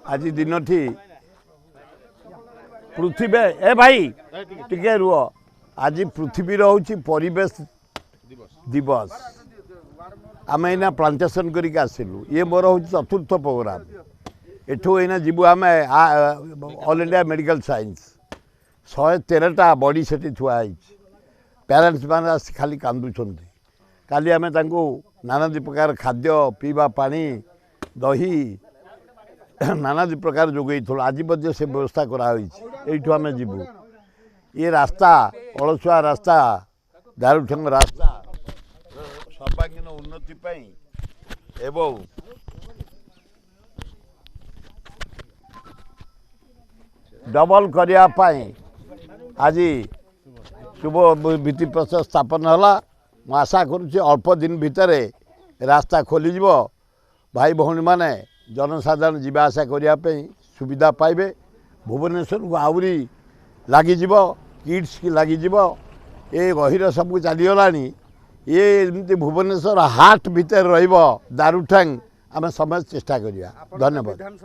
आज दिन पृथ्वी ए भाई टिके रुह आज पृथ्वी हूँ परिवेश दिवस आम एना प्लांटेसन करके आसिलु ये मोर हूँ चतुर्थ प्रोग्राम एठू एना जीवु आम ऑल इंडिया मेडिकल साइंस 113टा बॉडी से थुआ पेरेंट्स मैंने खाली कांदुंट काली आम नाना प्रकार खाद्य पीवा पानी दही नाना प्रकार जोगई आज मध्य से व्यवस्था कराई आम जीवु ये रास्ता अलसुआ रास्ता दारुठंग रास्ता सर्वांगीन उन्नति एवं डबल करने आज शुभ भित्ति प्रस्तर स्थापन है मु आशा करुच्ची अल्प दिन भितर रास्ता खोल भाई भौणी माने जनसाधारण जीवा आसा करने सुविधा पाइबे भुवनेश्वर को आहरी लगी किड्स की लगी ये गहिर सब चलीगला ये एमती भुवनेश्वर हाट भितर रही दारुठांग आम समस्त चेष्टा करिया। धन्यवाद।